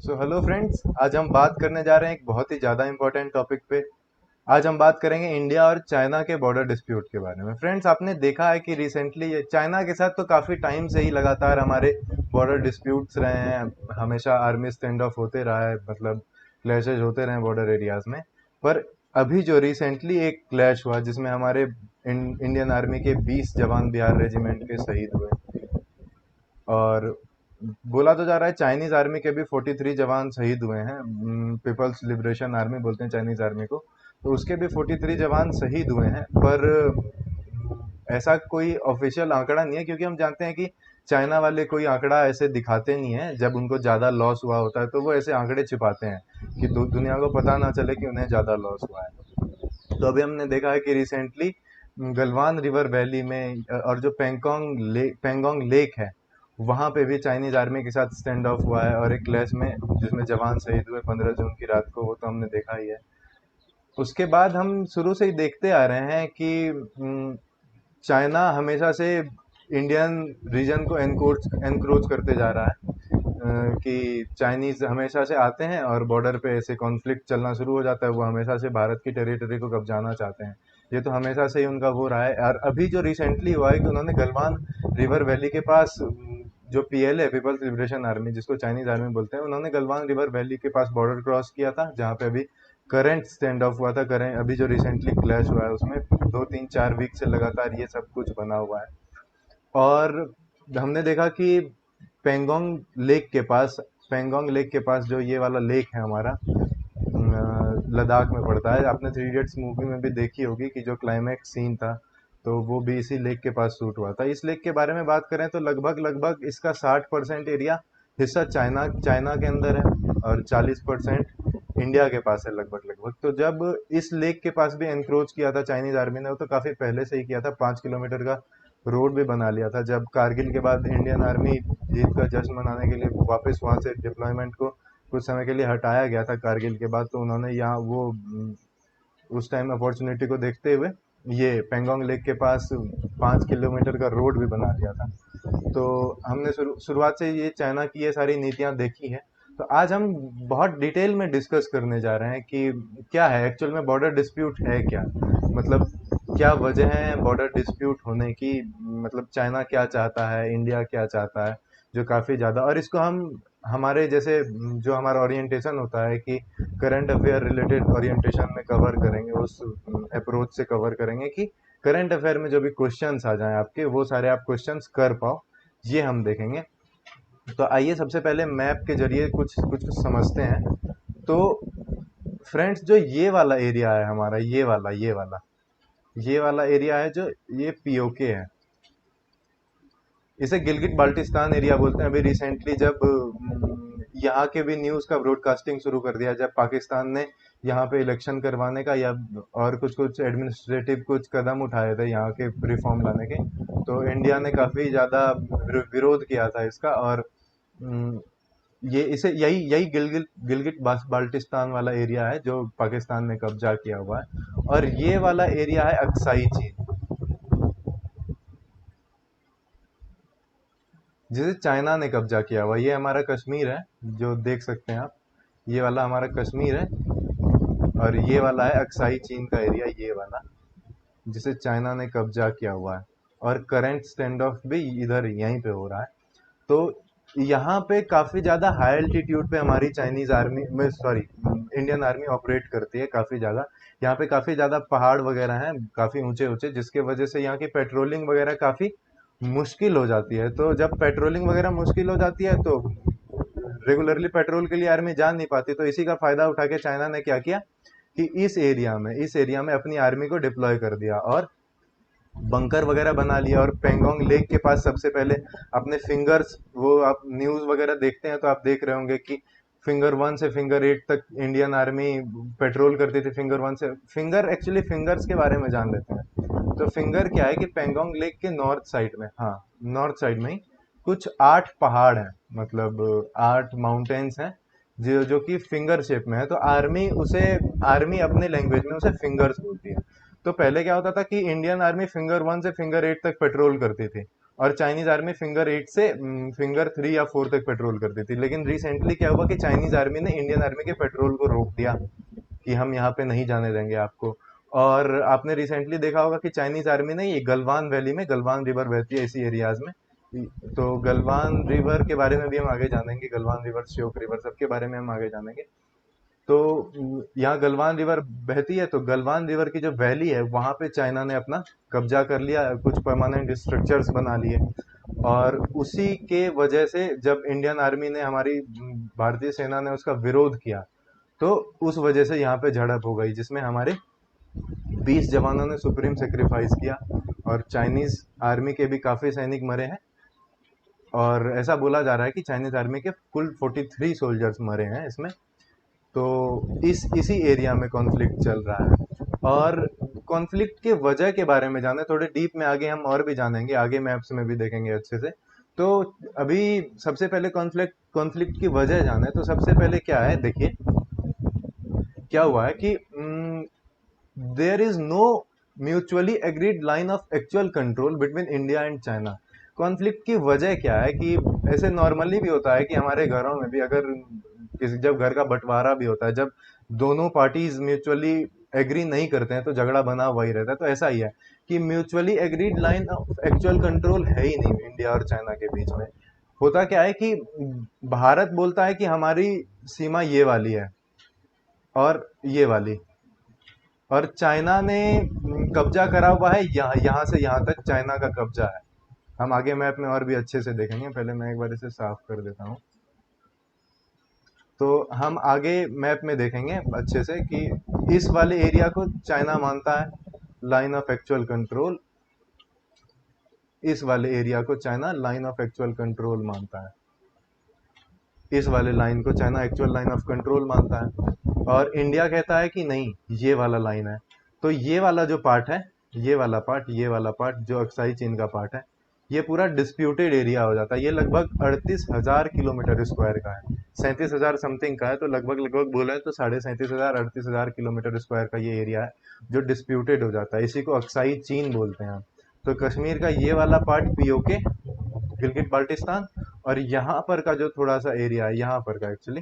Hello friends, आज हम बात करने जा रहे हैं एक बहुत ही ज़्यादा इंपॉर्टेंट टॉपिक पे। आज हम बात करेंगे इंडिया और चाइना के बॉर्डर डिस्प्यूट के बारे में। फ्रेंड्स, आपने देखा है कि रिसेंटली चाइना के साथ तो काफ़ी टाइम से ही लगातार हमारे बॉर्डर डिस्प्यूट्स रहे हैं। हमेशा आर्मी स्टैंड ऑफ होते रहा है, मतलब क्लैशेज होते रहे बॉर्डर एरियाज में। पर अभी जो रिसेंटली एक क्लैश हुआ जिसमें हमारे इंडियन आर्मी के 20 जवान बिहार रेजिमेंट के शहीद हुए। और बोला तो जा रहा है चाइनीज आर्मी के भी 43 जवान शहीद हुए हैं। पीपल्स लिबरेशन आर्मी बोलते हैं चाइनीज आर्मी को। तो उसके भी 43 जवान शहीद हुए हैं, पर ऐसा कोई ऑफिशियल आंकड़ा नहीं है, क्योंकि हम जानते हैं कि चाइना वाले कोई आंकड़ा ऐसे दिखाते नहीं है। जब उनको ज़्यादा लॉस हुआ होता है तो वो ऐसे आंकड़े छिपाते हैं कि दुनिया को पता ना चले कि उन्हें ज़्यादा लॉस हुआ है। तो अभी हमने देखा है कि रिसेंटली गलवान रिवर वैली में और जो पेंगोंग लेक है, वहां पे भी चाइनीज आर्मी के साथ स्टैंड ऑफ हुआ है, और एक क्लैश में जिसमें जवान शहीद हुए 15 जून की रात को, वो तो हमने देखा ही है। उसके बाद हम शुरू से ही देखते आ रहे हैं कि चाइना हमेशा से इंडियन रीजन को एनक्रोच करते जा रहा है। कि चाइनीज हमेशा से आते हैं और बॉर्डर पे ऐसे कॉन्फ्लिक्ट चलना शुरू हो जाता है। वो हमेशा से भारत की टेरिटरी को कब्जाना चाहते हैं। ये तो हमेशा से ही उनका वो रहा है। और अभी जो रिसेंटली हुआ है कि उन्होंने गलवान रिवर वैली के पास जो पीएल है, पीपल्स लिबरेशन आर्मी, जिसको चाइनीज आर्मी बोलते हैं, उन्होंने गलवान रिवर वैली के पास बॉर्डर क्रॉस किया था, जहाँ पे अभी करंट स्टैंड ऑफ हुआ था। करेंट अभी जो रिसेंटली क्लैश हुआ है उसमें 2 3 4 वीक से लगातार ये सब कुछ बना हुआ है। और हमने देखा कि पेंगोंग लेक के पास पेंगोंग लेक के पास जो ये वाला लेक है हमारा, लद्दाख में पड़ता है। आपने थ्री इडियट्स मूवी में भी देखी होगी कि जो क्लाइमैक्स सीन था, तो वो भी इसी लेक के पास शूट हुआ था। इस लेक के बारे में बात करें तो लगभग लगभग इसका 60% एरिया हिस्सा चाइना चाइना के अंदर है, और 40% इंडिया के पास है लगभग लगभग। तो जब इस लेक के पास भी एनक्रोच किया था चाइनीज आर्मी ने, वो तो काफी पहले से ही किया था। 5 किलोमीटर का रोड भी बना लिया था। जब कारगिल के बाद इंडियन आर्मी जीत का जश्न मनाने के लिए वापस वहां से डिप्लॉयमेंट को कुछ समय के लिए हटाया गया था कारगिल के बाद, तो उन्होंने यहाँ वो उस टाइम अपॉर्चुनिटी को देखते हुए ये पेंगोंग लेक के पास 5 किलोमीटर का रोड भी बना दिया था। तो हमने शुरुआत से ये चाइना की ये सारी नीतियां देखी हैं। तो आज हम बहुत डिटेल में डिस्कस करने जा रहे हैं कि क्या है एक्चुअल में बॉर्डर डिस्प्यूट है क्या। मतलब क्या वजह है बॉर्डर डिस्प्यूट होने की, मतलब चाइना क्या चाहता है, इंडिया क्या चाहता है, जो काफ़ी ज़्यादा। और इसको हम हमारे जैसे जो हमारा ओरिएंटेशन होता है कि करंट अफेयर रिलेटेड ओरिएंटेशन में कवर करेंगे, उस अप्रोच से कवर करेंगे कि करंट अफेयर में जो भी क्वेश्चंस आ जाएं आपके, वो सारे आप क्वेश्चंस कर पाओ, ये हम देखेंगे। तो आइए सबसे पहले मैप के जरिए कुछ कुछ समझते हैं। तो फ्रेंड्स, जो ये वाला एरिया है हमारा, ये वाला एरिया है, जो ये पीओके है, इसे गिलगिट बाल्टिस्तान एरिया बोलते हैं। अभी रिसेंटली जब यहाँ के भी न्यूज़ का ब्रॉडकास्टिंग शुरू कर दिया, जब पाकिस्तान ने यहाँ पे इलेक्शन करवाने का या और कुछ कुछ एडमिनिस्ट्रेटिव कुछ कदम उठाए थे यहाँ के रिफॉर्म लाने के, तो इंडिया ने काफ़ी ज़्यादा विरोध किया था इसका। और अम, ये इसे यही यही गिलगिट गिलगिट बाल्टिस्तान वाला एरिया है जो पाकिस्तान ने कब्जा किया हुआ है। और ये वाला एरिया है अक्साई चीन, जिसे चाइना ने कब्जा किया हुआ। ये हमारा कश्मीर है, जो देख सकते हैं आप, ये वाला हमारा कश्मीर है। और ये वाला है अक्साई चीन का एरिया, ये वाला, जिसे चाइना ने कब्जा किया हुआ है। और करंट स्टैंड ऑफ भी इधर यहीं पे हो रहा है। तो यहाँ पे काफ़ी ज़्यादा हाई एल्टीट्यूड पे हमारी चाइनीज़ आर्मी में, सॉरी, इंडियन आर्मी ऑपरेट करती है काफ़ी ज़्यादा। यहाँ पे काफ़ी ज़्यादा पहाड़ वगैरह हैं, काफ़ी ऊंचे ऊंचे, जिसके वजह से यहाँ की पेट्रोलिंग वगैरह काफ़ी मुश्किल हो जाती है। तो जब पेट्रोलिंग वगैरह मुश्किल हो जाती है, तो रेगुलरली पेट्रोल के लिए आर्मी जा नहीं पाती। तो इसी का फायदा उठा के चाइना ने क्या किया कि इस एरिया में अपनी आर्मी को डिप्लॉय कर दिया, और बंकर वगैरह बना लिया। और पेंगोंग लेक के पास सबसे पहले अपने फिंगर्स, वो आप न्यूज़ वगैरह देखते हैं तो आप देख रहे होंगे कि फिंगर 1 से फिंगर 8 तक इंडियन आर्मी पेट्रोल करती थी। फिंगर 1 से फिंगर, एक्चुअली फिंगर्स के बारे में जान लेते हैं। तो फिंगर क्या है कि पेंगोंग लेक के नॉर्थ साइड में, हाँ, नॉर्थ साइड में ही कुछ 8 पहाड़ हैं, मतलब 8 माउंटेन्स हैं, जो कि फिंगर शेप में है। तो आर्मी अपने लैंग्वेज में उसे फिंगर्स बोलती है। तो पहले क्या होता था कि इंडियन आर्मी फिंगर 1 से फिंगर 8 तक पेट्रोल करती थी, और चाइनीज आर्मी फिंगर 8 से फिंगर 3 या 4 तक पेट्रोल करती थी। लेकिन रिसेंटली क्या हुआ कि चाइनीज आर्मी ने इंडियन आर्मी के पेट्रोल को रोक दिया कि हम यहाँ पे नहीं जाने देंगे आपको। और आपने रिसेंटली देखा होगा कि चाइनीज आर्मी ने ये गलवान वैली में, गलवान रिवर बहती है इसी एरियाज में, तो गलवान रिवर के बारे में भी हम आगे जानेंगे, गलवान रिवर, श्योक रिवर, सबके बारे में हम आगे जानेंगे। तो यहाँ गलवान रिवर बहती है, तो गलवान रिवर की जो वैली है वहां पे चाइना ने अपना कब्जा कर लिया, कुछ परमानेंट स्ट्रक्चर्स बना लिए। और उसी के वजह से जब इंडियन आर्मी ने, हमारी भारतीय सेना ने उसका विरोध किया, तो उस वजह से यहाँ पे झड़प हो गई, जिसमें हमारे 20 जवानों ने सुप्रीम सेक्रीफाइस किया और चाइनीज आर्मी के भी काफी सैनिक मरे हैं। और ऐसा बोला जा रहा है कि चाइनीज आर्मी के कुल 43 सोल्जर्स मरे हैं इसमें। तो इसी एरिया में कॉन्फ्लिक्ट चल रहा है। और कॉन्फ्लिक्ट के वजह के बारे में जाने, थोड़े डीप में आगे हम और भी जानेंगे, आगे मैप्स में भी देखेंगे अच्छे से। तो अभी सबसे पहले कॉन्फ्लिक्ट कॉन्फ्लिक्ट की वजह जाने, तो सबसे पहले क्या है, देखिए क्या हुआ है कि there is no mutually agreed line of actual control between India and China. Conflict की वजह क्या है कि ऐसे नॉर्मली भी होता है कि हमारे घरों में भी, अगर किसी, जब घर का बंटवारा भी होता है, जब दोनों पार्टीज म्यूचुअली एग्री नहीं करते हैं तो झगड़ा बना हुआ ही रहता है। तो ऐसा ही है कि mutually agreed line of actual control है ही नहीं इंडिया और चाइना के बीच में। होता क्या है कि भारत बोलता है कि हमारी सीमा ये वाली है और ये वाली, और चाइना ने कब्जा करा हुआ है यहाँ, यहाँ से यहाँ तक चाइना का कब्जा है। हम आगे मैप में और भी अच्छे से देखेंगे, पहले मैं एक बार इसे साफ कर देता हूँ। तो हम आगे मैप में देखेंगे अच्छे से कि इस वाले एरिया को चाइना मानता है लाइन ऑफ एक्चुअल कंट्रोल, इस वाले एरिया को China line of actual control मानता है, इस वाले लाइन को China actual line of control मानता है। और इंडिया कहता है कि नहीं, ये वाला लाइन है। तो ये वाला जो पार्ट है, ये वाला पार्ट, ये वाला पार्ट जो अक्साई चीन का पार्ट है, ये पूरा डिस्प्यूटेड एरिया हो जाता है। ये लगभग 38,000 किलोमीटर स्क्वायर का है, 37,000 समथिंग का है, तो लगभग लगभग बोले तो 37,500 38,000 किलोमीटर स्क्वायर का ये एरिया है जो डिस्प्यूटेड हो जाता है। इसी को अक्साई चीन बोलते हैं। तो कश्मीर का ये वाला पार्ट पीओके, गिलगित बाल्टिस्तान, और यहाँ पर का जो थोड़ा सा एरिया है, यहाँ पर का एक्चुअली,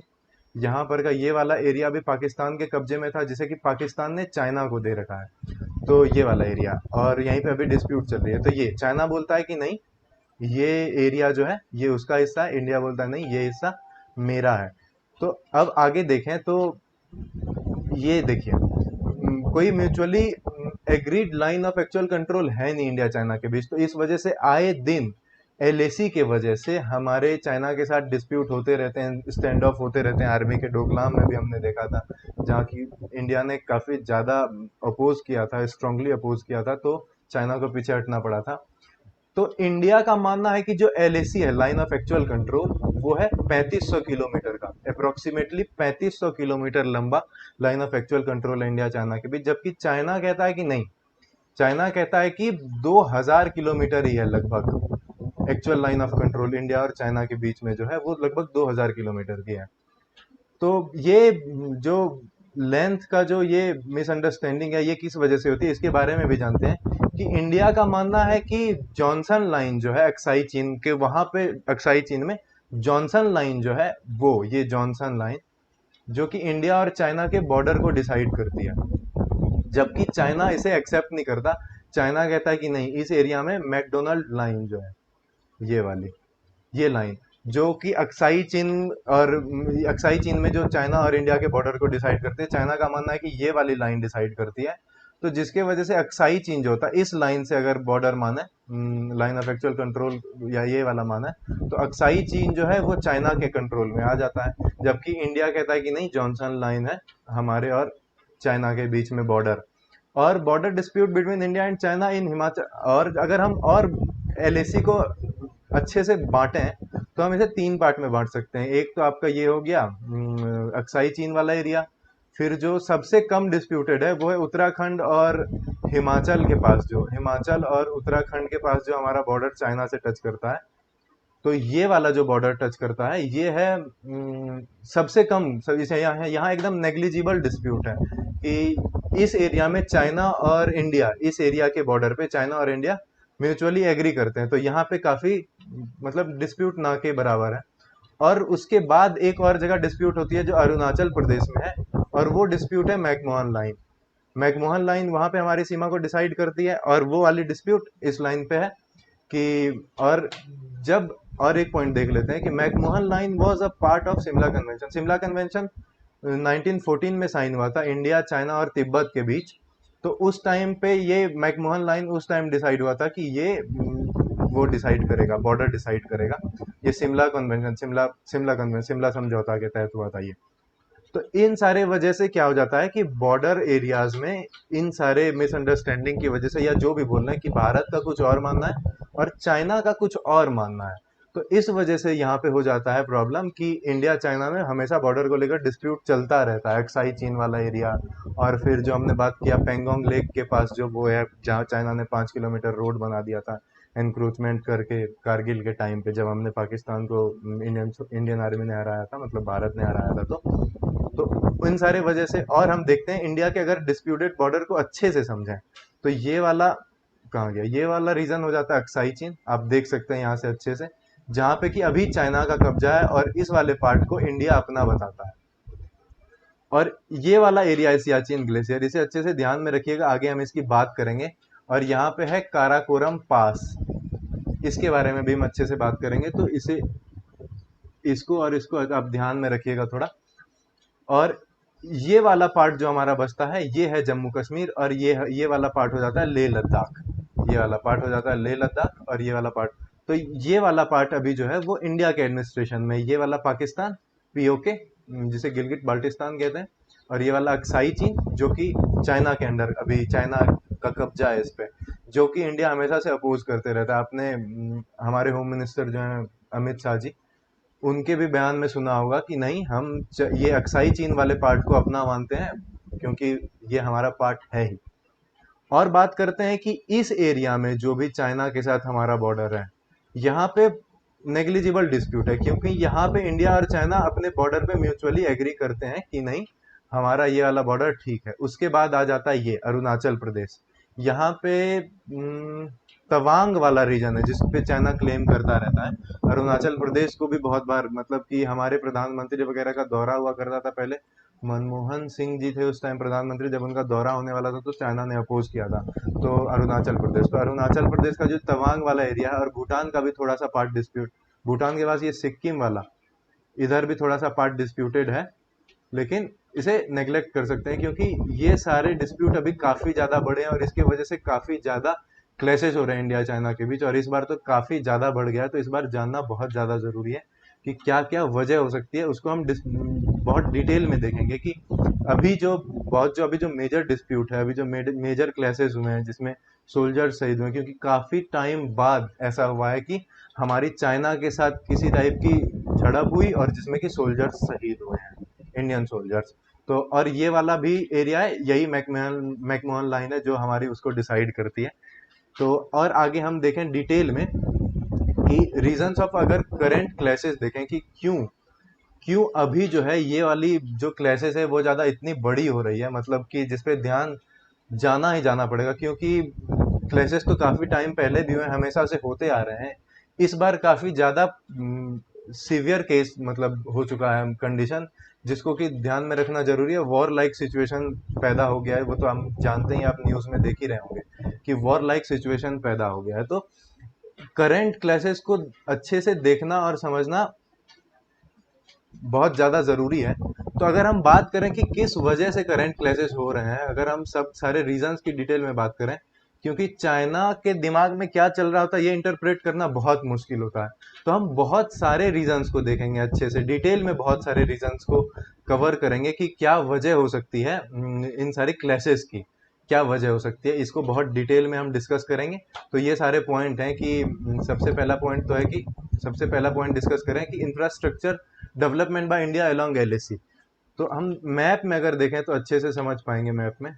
यहाँ पर का ये वाला एरिया भी पाकिस्तान के कब्जे में था, जिसे कि पाकिस्तान ने चाइना को दे रखा है। तो ये वाला एरिया, और यहीं पे अभी डिस्प्यूट चल रही है। तो ये चाइना बोलता है कि नहीं, ये एरिया जो है ये उसका हिस्सा है, इंडिया बोलता है नहीं, ये हिस्सा मेरा है। तो अब आगे देखें तो ये देखिए, कोई mutually agreed line of actual control है नहीं इंडिया चाइना के बीच। तो इस वजह से आए दिन एलएसी के वजह से हमारे चाइना के साथ डिस्प्यूट होते रहते हैं, स्टैंड ऑफ होते रहते हैं। आर्मी के डोकलाम में भी हमने देखा था, जहाँ की इंडिया ने काफी ज्यादा अपोज किया था, स्ट्रांगली अपोज किया था, तो चाइना को पीछे हटना पड़ा था। तो इंडिया का मानना है कि जो एलएसी है, लाइन ऑफ एक्चुअल कंट्रोल, वो है 3500 किलोमीटर का, अप्रोक्सीमेटली 3500 किलोमीटर लंबा लाइन ऑफ एक्चुअल कंट्रोल है इंडिया चाइना के बीच। जबकि चाइना कहता है कि नहीं, चाइना कहता है कि 2000 किलोमीटर ही है लगभग actual line of control India और चाइना के बीच में, जो है वो लगभग 2000 किलोमीटर की है। तो ये जो लेंथ का जो ये मिसअंडरस्टैंडिंग है, ये किस वजह से होती है, इसके बारे में भी जानते हैं। कि इंडिया का मानना है कि जॉनसन लाइन जो है अक्साई चीन के, वहां पे अक्साई चीन में जॉनसन लाइन जो है, वो ये जॉनसन लाइन जो कि इंडिया और चाइना के बॉर्डर को डिसाइड करती है, जबकि चाइना इसे एक्सेप्ट नहीं करता। चाइना कहता है कि नहीं, इस एरिया में मैकडोनल्ड लाइन जो है, ये वाली, ये लाइन जो कि अक्साई चीन, और अक्साई चीन में जो चाइना और इंडिया के बॉर्डर को डिसाइड करते हैं, चाइना का मानना है कि ये वाली लाइन डिसाइड करती है। तो जिसके वजह से अक्साई चीन जो होता है, इस लाइन से अगर बॉर्डर माने, लाइन ऑफ एक्चुअल कंट्रोल या ये वाला माना है, तो अक्साई चीन जो है वो चाइना के कंट्रोल में आ जाता है। जबकि इंडिया कहता है कि नहीं, जॉनसन लाइन है हमारे और चाइना के बीच में बॉर्डर। और border dispute between India and China in Himachal. और अगर हम और एलएसी को अच्छे से बांटे तो हम इसे 3 पार्ट में बांट सकते हैं। एक तो आपका ये हो गया अक्साई चीन वाला एरिया, फिर जो सबसे कम डिस्प्यूटेड है वो है उत्तराखंड और हिमाचल के पास, जो हिमाचल और उत्तराखंड के पास जो हमारा बॉर्डर चाइना से टच करता है। तो ये वाला जो बॉर्डर टच करता है, ये है सबसे कम, इसे यहाँ एकदम नेग्लिजिबल डिस्प्यूट है कि इस एरिया में चाइना और इंडिया, इस एरिया के बॉर्डर पे चाइना और इंडिया म्यूचुअली एग्री करते हैं, तो यहाँ पे काफी मतलब डिस्प्यूट ना के बराबर है। और उसके बाद एक और जगह डिस्प्यूट होती है जो अरुणाचल प्रदेश में है, और वो डिस्प्यूट है मैकमोहन लाइन। मैकमोहन लाइन वहां पे हमारी सीमा को डिसाइड करती है, और वो वाली डिस्प्यूट इस लाइन पे है कि और जब और एक पॉइंट देख लेते हैं कि McMahon line was a part of Shimla convention. Shimla convention 1914 में साइन हुआ था इंडिया, चाइना और तिब्बत के बीच। तो उस टाइम पे ये मैकमोहन लाइन उस टाइम डिसाइड हुआ था कि ये वो डिसाइड करेगा, बॉर्डर डिसाइड करेगा। ये शिमला कन्वेंशन, शिमला शिमला कन्वेंशन, शिमला समझौता के तहत हुआ था ये। तो इन सारे वजह से क्या हो जाता है कि बॉर्डर एरियाज में इन सारे मिसअंडरस्टैंडिंग की वजह से, या जो भी बोलना है कि भारत का कुछ और मानना है और चाइना का कुछ और मानना है, तो इस वजह से यहाँ पे हो जाता है प्रॉब्लम कि इंडिया चाइना में हमेशा बॉर्डर को लेकर डिस्प्यूट चलता रहता है। एक्साई चीन वाला एरिया, और फिर जो हमने बात किया पेंगोंग लेक के पास जो वो है जहाँ चाइना ने 5 किलोमीटर रोड बना दिया था एनक्रोचमेंट करके कारगिल के टाइम पे, जब हमने पाकिस्तान को इंडियन आर्मी ने हराया था, मतलब भारत ने हराया था। तो इन सारे वजह से, और हम देखते हैं इंडिया के अगर डिस्प्यूटेड बॉर्डर को अच्छे से समझें तो ये वाला कहाँ गया, ये वाला रीजन हो जाता है अक्साई चीन। आप देख सकते हैं यहाँ से अच्छे से, जहाँ पे कि अभी चाइना का कब्जा है और इस वाले पार्ट को इंडिया अपना बताता है। और ये वाला एरिया है सियाचिन ग्लेशियर, इसे अच्छे से ध्यान में रखिएगा, आगे हम इसकी बात करेंगे। और यहाँ पे है काराकोरम पास, इसके बारे में भी हम अच्छे से बात करेंगे, तो इसे इसको और इसको आप ध्यान में रखिएगा थोड़ा। और ये वाला पार्ट जो हमारा बचता है ये है जम्मू कश्मीर, और ये वाला पार्ट हो जाता है लेह लद्दाख। ये वाला पार्ट हो जाता है लेह लद्दाख, और ये वाला पार्ट, तो ये वाला पार्ट अभी जो है वो इंडिया के एडमिनिस्ट्रेशन में। ये वाला पाकिस्तान, पीओके, जिसे गिलगित बाल्टिस्तान कहते हैं, और ये वाला अक्साई चीन जो कि चाइना के अंडर, अभी चाइना का कब्जा है इस पे, जो कि इंडिया हमेशा से अपोज करते रहता है। आपने हमारे होम मिनिस्टर जो हैं अमित शाह जी, उनके भी बयान में सुना होगा कि नहीं, हम ये अक्साई चीन वाले पार्ट को अपना मानते हैं क्योंकि ये हमारा पार्ट है ही। और बात करते हैं कि इस एरिया में जो भी चाइना के साथ हमारा बॉर्डर है, यहाँ पे नेग्लिजिबल डिस्प्यूट है, क्योंकि यहाँ पे इंडिया और चाइना अपने बॉर्डर पे म्यूचुअली एग्री करते हैं कि नहीं, हमारा ये वाला बॉर्डर ठीक है। उसके बाद आ जाता है ये अरुणाचल प्रदेश। यहाँ पे तवांग वाला रीजन है जिस पे चाइना क्लेम करता रहता है। अरुणाचल प्रदेश को भी बहुत बार, मतलब कि हमारे प्रधानमंत्री वगैरह का दौरा हुआ करता था पहले, मनमोहन सिंह जी थे उस टाइम प्रधानमंत्री, जब उनका दौरा होने वाला था तो चाइना ने अपोज किया था। तो अरुणाचल प्रदेश, तो अरुणाचल प्रदेश का जो तवांग वाला एरिया है, और भूटान का भी थोड़ा सा पार्ट डिस्प्यूट, भूटान के पास ये सिक्किम वाला, इधर भी थोड़ा सा पार्ट डिस्प्यूटेड है, लेकिन इसे नेग्लेक्ट कर सकते हैं क्योंकि ये सारे डिस्प्यूट अभी काफी ज्यादा बड़े हैं, और इसकी वजह से काफी ज्यादा क्लैशेस हो रहे हैं इंडिया चाइना के बीच, और इस बार तो काफी ज्यादा बढ़ गया है। तो इस बार जानना बहुत ज्यादा जरूरी है कि क्या क्या वजह हो सकती है, उसको हम बहुत डिटेल में देखेंगे कि अभी जो अभी जो मेजर डिस्प्यूट है, अभी जो मेजर क्लैशेस हुए हैं जिसमें सोल्जर शहीद हुए, क्योंकि काफी टाइम बाद ऐसा हुआ है कि हमारी चाइना के साथ किसी टाइप की झड़प हुई और जिसमें कि सोल्जर्स शहीद हुए हैं, इंडियन सोल्जर्स। तो और ये वाला भी एरिया है, यही मैकमोहन लाइन है जो हमारी उसको डिसाइड करती है। तो और आगे हम देखें डिटेल में कि रीजंस ऑफ, अगर करंट क्लैशेस देखें कि क्यों क्यों अभी जो है ये वाली जो क्लैशेस है वो ज़्यादा इतनी बड़ी हो रही है, मतलब कि जिस पे ध्यान जाना ही जाना पड़ेगा, क्योंकि क्लैशेस तो काफ़ी टाइम पहले भी हुए, हमेशा से होते आ रहे हैं। इस बार काफ़ी ज़्यादा सीवियर केस मतलब हो चुका है कंडीशन, जिसको कि ध्यान में रखना जरूरी है। वॉर लाइक सिचुएशन पैदा हो गया है, वो तो हम जानते ही, आप न्यूज़ में देख ही रहे होंगे कि वॉर लाइक सिचुएशन पैदा हो गया है। तो करंट क्लैशेस को अच्छे से देखना और समझना बहुत ज़्यादा ज़रूरी है। तो अगर हम बात करें कि किस वजह से करंट क्लैशेस हो रहे हैं, अगर हम सब सारे रीजंस की डिटेल में बात करें, क्योंकि चाइना के दिमाग में क्या चल रहा होता है ये इंटरप्रेट करना बहुत मुश्किल होता है। तो हम बहुत सारे रीजंस को देखेंगे अच्छे से, डिटेल में बहुत सारे रीजंस को कवर करेंगे कि क्या वजह हो सकती है इन सारे क्लैशेस की, क्या वजह हो सकती है, इसको बहुत डिटेल में हम डिस्कस करेंगे। तो ये सारे पॉइंट हैं कि सबसे पहला पॉइंट तो है कि सबसे पहला पॉइंट डिस्कस करें कि infrastructure development by India along LAC. तो हम मैप में अगर देखें तो अच्छे से समझ पाएंगे मैप में।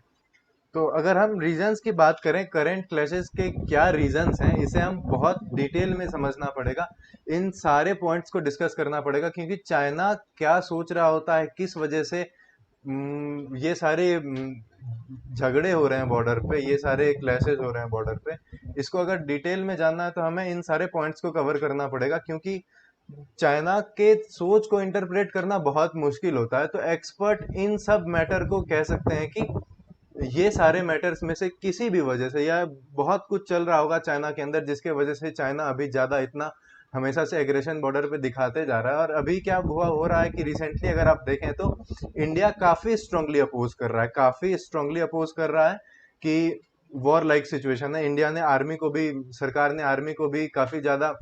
तो अगर हम रीजंस की बात करें, करंट क्लैशेस के क्या रीजंस हैं, इसे हम बहुत डिटेल में समझना पड़ेगा। इन सारे पॉइंट्स को डिस्कस करना पड़ेगा, क्योंकि चाइना क्या सोच रहा होता है, किस वजह से ये सारे झगड़े हो रहे हैं बॉर्डर पे, ये सारे क्लैशेस हो रहे हैं बॉर्डर पे, इसको अगर डिटेल में जानना है तो हमें इन सारे पॉइंट्स को कवर करना पड़ेगा, क्योंकि चाइना के सोच को इंटरप्रेट करना बहुत मुश्किल होता है। तो एक्सपर्ट इन सब मैटर को कह सकते हैं कि ये सारे मैटर्स में से किसी भी वजह से, या बहुत कुछ चल रहा होगा चाइना के अंदर जिसके वजह से चाइना अभी ज्यादा इतना हमेशा से एग्रेशन बॉर्डर पे दिखाते जा रहा है। और अभी क्या हुआ हो रहा है कि रिसेंटली अगर आप देखें तो इंडिया काफी स्ट्रांगली अपोज कर रहा है, काफी स्ट्रांगली अपोज कर रहा है कि वॉर लाइक सिचुएशन है। इंडिया ने आर्मी को भी, सरकार ने आर्मी को भी काफी ज्यादा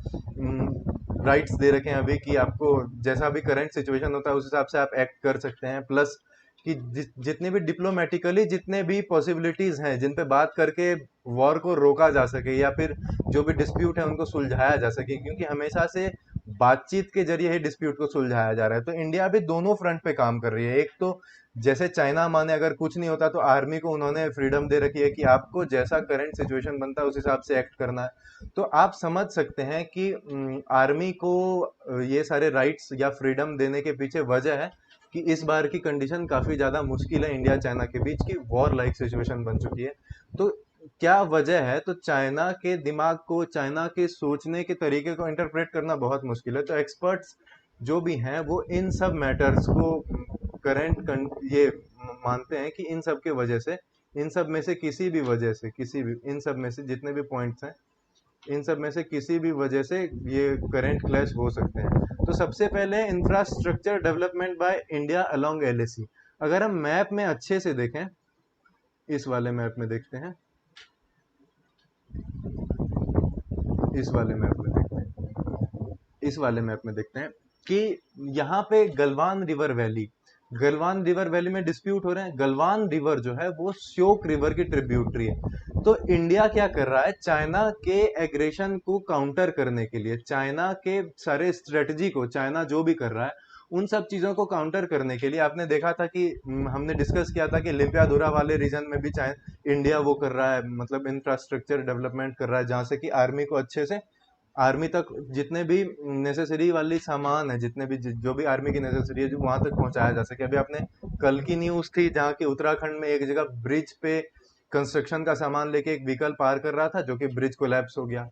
राइट्स दे रखे हैं अभी, कि आपको जैसा भी करंट सिचुएशन होता है उस हिसाब से आप एक्ट कर सकते हैं। प्लस कि जितने भी डिप्लोमेटिकली जितने भी पॉसिबिलिटीज हैं जिन पे बात करके वॉर को रोका जा सके, या फिर जो भी डिस्प्यूट है उनको सुलझाया जा सके, क्योंकि हमेशा से बातचीत के जरिए ही डिस्प्यूट को सुलझाया जा रहा है। तो इंडिया अभी दोनों फ्रंट पे काम कर रही है। एक तो जैसे चाइना माने अगर कुछ नहीं होता तो आर्मी को उन्होंने फ्रीडम दे रखी है कि आपको जैसा करंट सिचुएशन बनता है उस हिसाब से एक्ट करना है। तो आप समझ सकते हैं कि आर्मी को ये सारे राइट्स या फ्रीडम देने के पीछे वजह है कि इस बार की कंडीशन काफी ज्यादा मुश्किल है इंडिया चाइना के बीच की, वॉर लाइक सिचुएशन बन चुकी है। तो क्या वजह है? तो चाइना के दिमाग को, चाइना के सोचने के तरीके को इंटरप्रेट करना बहुत मुश्किल है। तो एक्सपर्ट्स जो भी हैं वो इन सब मैटर्स को ये मानते हैं कि इन सब के वजह से, इन सब में से किसी भी वजह से, किसी भी इन सब में से जितने भी पॉइंट्स हैं, इन सब में से किसी भी वजह से ये करंट क्लैश हो सकते हैं। तो सबसे पहले infrastructure development by India along LAC. अगर हम मैप में अच्छे से देखें, इस वाले मैप में देखते हैं, इस वाले मैप में देखते हैं, इस वाले मैप में देखते हैं कि यहाँ पे गलवान रिवर वैली में डिस्प्यूट हो रहे हैं। गलवान रिवर जो है वो श्योक रिवर की ट्रिब्यूटरी है। तो इंडिया क्या कर रहा है? चाइना के एग्रेशन को काउंटर करने के लिए, चाइना के सारे स्ट्रेटजी को, चाइना जो भी कर रहा है उन सब चीजों को काउंटर करने के लिए, आपने देखा था कि हमने डिस्कस किया था कि लिम्पियादुरा वाले रीजन में भी चाहे इंडिया वो कर रहा है, मतलब इंफ्रास्ट्रक्चर डेवलपमेंट कर रहा है, जहां से कि आर्मी को अच्छे से, आर्मी तक जितने भी नेसेसरी वाली सामान है, जितने भी जो भी आर्मी की नेसेसरी है, जो वहां तक पहुंचाया जा सके। अभी आपने कल की न्यूज थी जहाँ की उत्तराखंड में एक जगह ब्रिज पे कंस्ट्रक्शन का सामान लेके एक व्हीकल पार कर रहा था, जो कि ब्रिज कोलैप्स हो गया।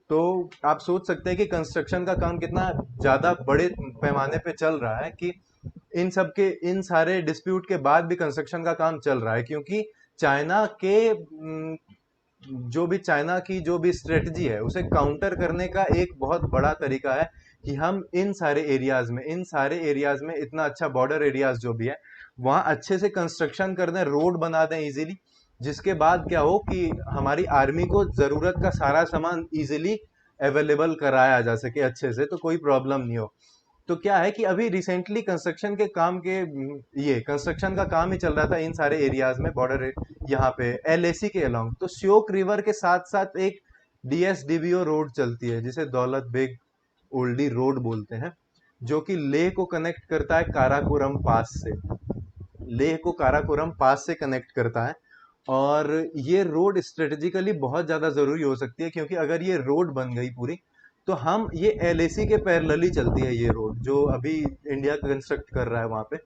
तो आप सोच सकते हैं कि कंस्ट्रक्शन का काम कितना ज्यादा बड़े पैमाने पे चल रहा है, कि इन सब के, इन सारे डिस्प्यूट के बाद भी कंस्ट्रक्शन का काम चल रहा है, क्योंकि चाइना के जो भी चाइना की जो भी स्ट्रेटजी है उसे काउंटर करने का एक बहुत बड़ा तरीका है कि हम इन सारे एरियाज में, इन सारे एरियाज में इतना अच्छा बॉर्डर एरियाज जो भी है वहां अच्छे से कंस्ट्रक्शन कर दें, रोड बना दें इजीली, जिसके बाद क्या हो कि हमारी आर्मी को जरूरत का सारा सामान इजीली अवेलेबल कराया जा सके अच्छे से, तो कोई प्रॉब्लम नहीं हो। तो क्या है कि अभी रिसेंटली कंस्ट्रक्शन के काम के ये कंस्ट्रक्शन का काम ही चल रहा था इन सारे एरियाज में, बॉर्डर यहाँ पे एलएसी के अलोंग। तो श्योक रिवर के साथ साथ एक डीएसडीबीओ रोड चलती है जिसे दौलत बेग ओल्डी रोड बोलते हैं, जो कि लेह को कनेक्ट करता है काराकोरम पास से, लेह को काराकोरम पास से कनेक्ट करता है। और ये रोड स्ट्रेटेजिकली बहुत ज्यादा जरूरी हो सकती है, क्योंकि अगर ये रोड बन गई पूरी तो हम, ये एलएसी के पैरेलली चलती है ये रोड जो अभी इंडिया कंस्ट्रक्ट कर रहा है वहां पे।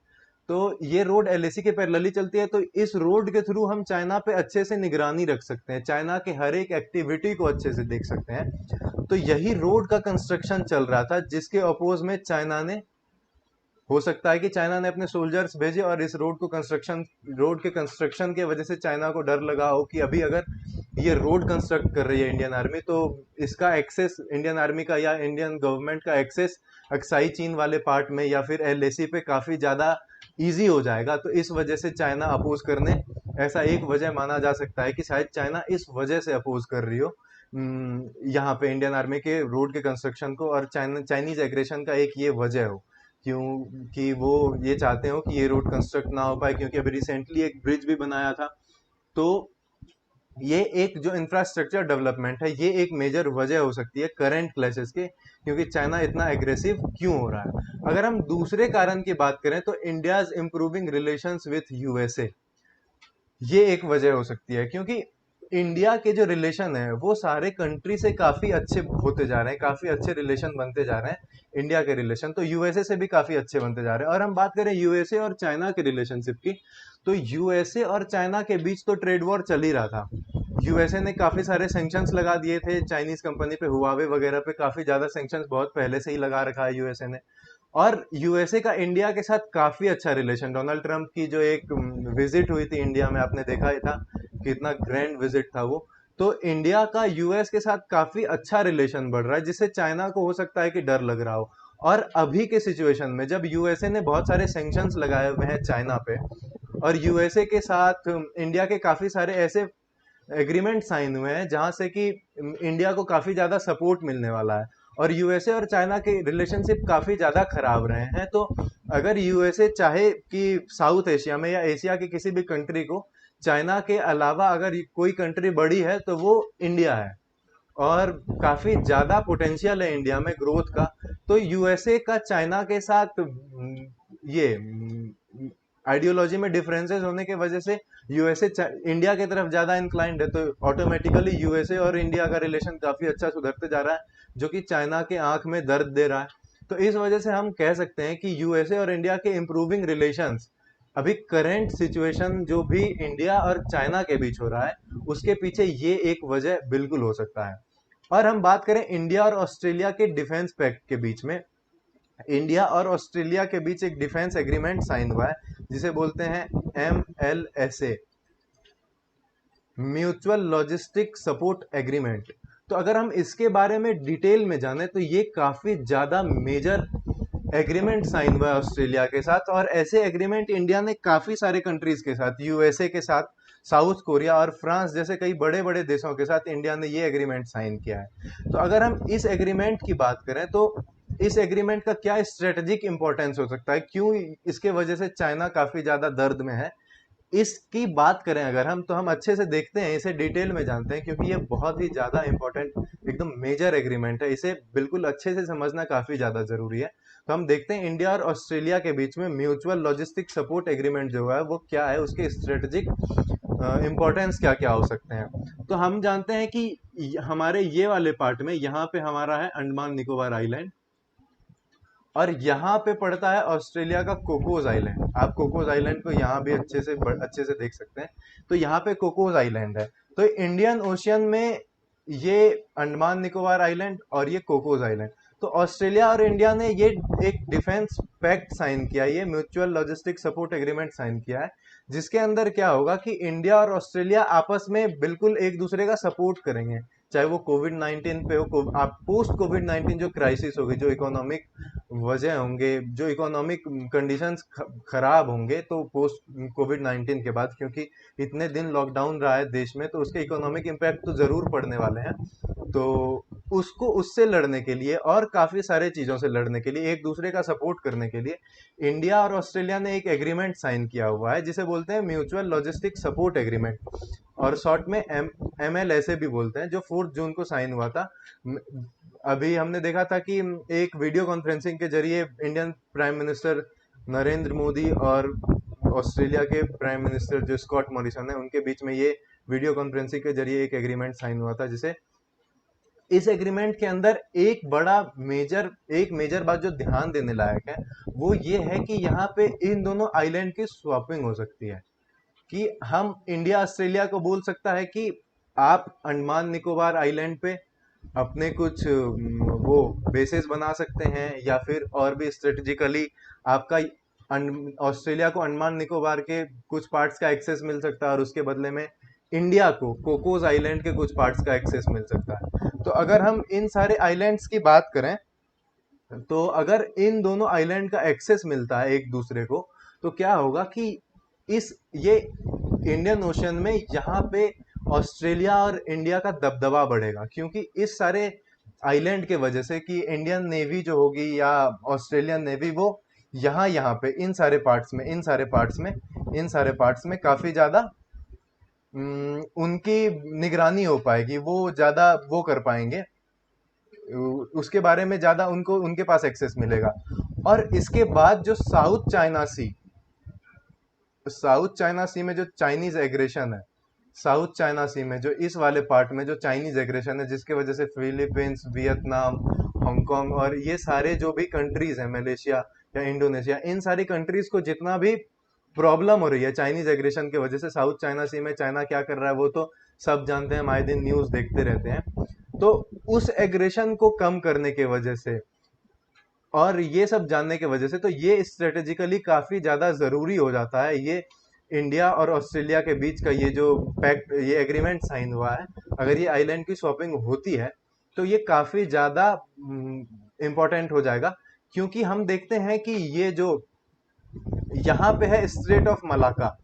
तो ये रोड एलएसी के पैरेलली चलती है, तो इस रोड के थ्रू हम चाइना पे अच्छे से निगरानी रख सकते हैं, चाइना के हर एक एक्टिविटी को अच्छे से देख सकते हैं। तो यही रोड का कंस्ट्रक्शन चल रहा था, जिसके अपोज में चाइना ने, हो सकता है कि चाइना ने अपने सोल्जर्स भेजे, और इस रोड के कंस्ट्रक्शन के वजह से चाइना को डर लगा हो कि अभी अगर ये रोड कंस्ट्रक्ट कर रही है इंडियन आर्मी, तो इसका एक्सेस, इंडियन आर्मी का या इंडियन गवर्नमेंट का एक्सेस अक्साई चीन वाले पार्ट में या फिर एलएसी पे काफी ज्यादा इजी हो जाएगा। तो इस वजह से चाइना अपोज करने, ऐसा एक वजह माना जा सकता है कि शायद चाइना इस वजह से अपोज कर रही हो यहाँ पे इंडियन आर्मी के रोड के कंस्ट्रक्शन को, और चाइनीज एग्रेशन का एक ये वजह हो, क्यों कि वो ये चाहते हो कि ये रोड कंस्ट्रक्ट ना हो पाए, क्योंकि अभी रिसेंटली एक ब्रिज भी बनाया था। तो ये एक जो इंफ्रास्ट्रक्चर डेवलपमेंट है, ये एक मेजर वजह हो सकती है करंट क्लैशेस के, क्योंकि चाइना इतना एग्रेसिव क्यों हो रहा है। अगर हम दूसरे कारण की बात करें तो India's improving relations with USA, ये एक वजह हो सकती है, क्योंकि इंडिया के जो रिलेशन है वो सारे कंट्री से काफी अच्छे होते जा रहे हैं, काफी अच्छे रिलेशन बनते जा रहे हैं। इंडिया के रिलेशन तो यूएसए से भी काफी अच्छे बनते जा रहे हैं। और हम बात करें यूएसए और चाइना के रिलेशनशिप की, तो यूएसए और चाइना के बीच तो ट्रेड वॉर चल ही रहा था। यूएसए ने काफी सारे सैंक्शंस लगा दिए थे चाइनीज कंपनी पे, हुआवे वगैरह पे काफी ज्यादा सैंक्शंस बहुत पहले से ही लगा रखा है यूएसए ने। और यूएसए का इंडिया के साथ काफी अच्छा रिलेशन, डोनाल्ड ट्रंप की जो एक विजिट हुई थी इंडिया में, आपने देखा ही था कितना ग्रैंड विजिट था वो। तो इंडिया का यूएस के साथ काफी अच्छा रिलेशन बढ़ रहा है, जिससे चाइना को हो सकता है कि डर लग रहा हो। और अभी के सिचुएशन में जब यूएसए ने बहुत सारे सैंक्शंस लगाए हुए हैं चाइना पे, और यूएसए के साथ इंडिया के काफी सारे ऐसे एग्रीमेंट साइन हुए हैं जहां से कि इंडिया को काफी ज्यादा सपोर्ट मिलने वाला है। और यूएसए और चाइना के रिलेशनशिप काफी ज्यादा खराब रहे हैं। तो अगर यूएसए चाहे कि साउथ एशिया में या एशिया की किसी भी कंट्री को चाइना के अलावा अगर कोई कंट्री बड़ी है तो वो इंडिया है। और काफी ज्यादा पोटेंशियल है इंडिया में ग्रोथ का। तो यूएसए का चाइना के साथ ये आइडियोलॉजी में डिफरेंसेस होने की वजह से यूएसए इंडिया की तरफ ज्यादा इंक्लाइंड है, तो ऑटोमेटिकली यूएसए और इंडिया का रिलेशन काफी अच्छा सुधरते जा रहा है, जो कि चाइना के आंख में दर्द दे रहा है। तो इस वजह से हम कह सकते हैं कि यूएसए और इंडिया के इम्प्रूविंग रिलेशंस, अभी करंट सिचुएशन जो भी इंडिया और चाइना के बीच हो रहा है, उसके पीछे ये एक वजह बिल्कुल हो सकता है। और हम बात करें इंडिया और ऑस्ट्रेलिया के डिफेंस पैक्ट के बीच में, इंडिया और ऑस्ट्रेलिया के बीच एक डिफेंस एग्रीमेंट साइन हुआ है जिसे बोलते हैं MLSA, mutual logistic support agreement. तो अगर हम इसके बारे में डिटेल में जाने तो ये काफी ज्यादा मेजर एग्रीमेंट साइन हुआ है ऑस्ट्रेलिया के साथ। और ऐसे एग्रीमेंट इंडिया ने काफी सारे कंट्रीज के साथ, यूएसए के साथ, साउथ कोरिया और फ्रांस जैसे कई बड़े बड़े देशों के साथ इंडिया ने ये एग्रीमेंट साइन किया है। तो अगर हम इस एग्रीमेंट की बात करें तो इस एग्रीमेंट का क्या स्ट्रेटेजिक इंपॉर्टेंस हो सकता है, क्यों इसके वजह से चाइना काफी ज्यादा दर्द में है, इसकी बात करें अगर हम, तो हम अच्छे से देखते हैं, इसे डिटेल में जानते हैं, क्योंकि ये बहुत ही ज्यादा इंपॉर्टेंट एकदम मेजर एग्रीमेंट है। इसे बिल्कुल अच्छे से समझना काफी ज्यादा जरूरी है। तो हम देखते हैं इंडिया और ऑस्ट्रेलिया के बीच में म्यूचुअल लॉजिस्टिक सपोर्ट एग्रीमेंट जो है वो क्या है, उसके स्ट्रेटेजिक इंपॉर्टेंस क्या क्या हो सकते हैं। तो हम जानते हैं कि हमारे ये वाले पार्ट में यहाँ पे हमारा है अंडमान निकोबार आइलैंड, और यहाँ पे पड़ता है ऑस्ट्रेलिया का कोकोस आइलैंड। आप कोकोस आइलैंड को यहाँ भी अच्छे से देख सकते हैं। तो यहाँ पे कोकोस आइलैंड है। तो इंडियन ओशियन में ये अंडमान निकोबार आइलैंड और ये कोकोस आइलैंड, तो ऑस्ट्रेलिया और इंडिया ने ये एक डिफेंस पैक्ट साइन किया, ये mutual logistic support agreement sign किया है, जिसके अंदर क्या होगा कि इंडिया और ऑस्ट्रेलिया आपस में बिल्कुल एक दूसरे का सपोर्ट करेंगे। चाहे वो कोविड-19 पे हो, आप पोस्ट कोविड-19 जो क्राइसिस होगी, जो इकोनॉमिक वजह होंगे, जो इकोनॉमिक कंडीशंस खराब होंगे, तो पोस्ट कोविड-19 के बाद, क्योंकि इतने दिन लॉकडाउन रहा है देश में, तो उसके इकोनॉमिक इम्पैक्ट तो जरूर पड़ने वाले हैं। तो उसको, उससे लड़ने के लिए और काफी सारे चीजों से लड़ने के लिए, एक दूसरे का सपोर्ट करने के लिए इंडिया और ऑस्ट्रेलिया ने एक एग्रीमेंट साइन किया हुआ है जिसे बोलते हैं म्यूचुअल लॉजिस्टिक सपोर्ट एग्रीमेंट, और शॉर्ट में MLSA भी बोलते हैं, जो 4 जून को साइन हुआ था। अभी हमने देखा था कि एक वीडियो कॉन्फ्रेंसिंग के जरिए Indian prime minister Narendra Modi और ऑस्ट्रेलिया के प्राइम मिनिस्टर जो स्कॉट मॉरिसन है, उनके बीच में ये वीडियो कॉन्फ्रेंसिंग के जरिए एक एग्रीमेंट साइन हुआ था, जिसे इस एग्रीमेंट के अंदर एक मेजर बात जो ध्यान देने लायक है वो ये है कि यहाँ पे इन दोनों आइलैंड की स्वैपिंग हो सकती है, कि हम इंडिया ऑस्ट्रेलिया को बोल सकता है कि आप अंडमान निकोबार आइलैंड पे अपने कुछ वो बेसेस बना सकते हैं, या फिर और भी स्ट्रेटेजिकली आपका ऑस्ट्रेलिया को अंडमान निकोबार के कुछ पार्ट्स का एक्सेस मिल सकता है, और उसके बदले में इंडिया को कोकोस आइलैंड के कुछ पार्ट्स का एक्सेस मिल सकता है। तो अगर हम इन सारे आइलैंड्स की बात करें, तो अगर इन दोनों आइलैंड का एक्सेस मिलता है एक दूसरे को, तो क्या होगा कि इस ये इंडियन ओशन में यहाँ पे ऑस्ट्रेलिया और इंडिया का दबदबा बढ़ेगा, क्योंकि इस सारे आइलैंड के वजह से कि इंडियन नेवी जो होगी या ऑस्ट्रेलियन नेवी, वो यहाँ यहाँ पे इन सारे पार्ट्स में काफी ज्यादा उनकी निगरानी हो पाएगी, वो ज्यादा वो कर पाएंगे, उसके बारे में ज्यादा उनको उनके पास एक्सेस मिलेगा। और इसके बाद जो साउथ चाइना सी में जो चाइनीज एग्रेशन है, साउथ चाइना सी में, जो इस वाले पार्ट में जो चाइनीज एग्रेशन है, जिसके वजह से फिलीपींस, वियतनाम, हांगकांग और ये सारे जो भी कंट्रीज हैं, मलेशिया या इंडोनेशिया, इन सारी कंट्रीज को जितना भी प्रॉब्लम हो रही है चाइनीज एग्रेशन की वजह से, साउथ चाइना सी में चाइना क्या कर रहा है वो तो सब जानते हैं, हम आए दिन न्यूज देखते रहते हैं। तो उस एग्रेशन को कम करने की वजह से और ये सब जानने की वजह से, तो ये स्ट्रेटेजिकली काफी ज्यादा जरूरी हो जाता है, ये इंडिया और ऑस्ट्रेलिया के बीच का ये जो पैक्ट, ये एग्रीमेंट साइन हुआ है, अगर ये आइलैंड की स्वैपिंग होती है तो ये काफी ज्यादा इम्पोर्टेंट हो जाएगा। क्योंकि हम देखते हैं कि ये जो यहाँ पे है स्ट्रेट ऑफ मलाका,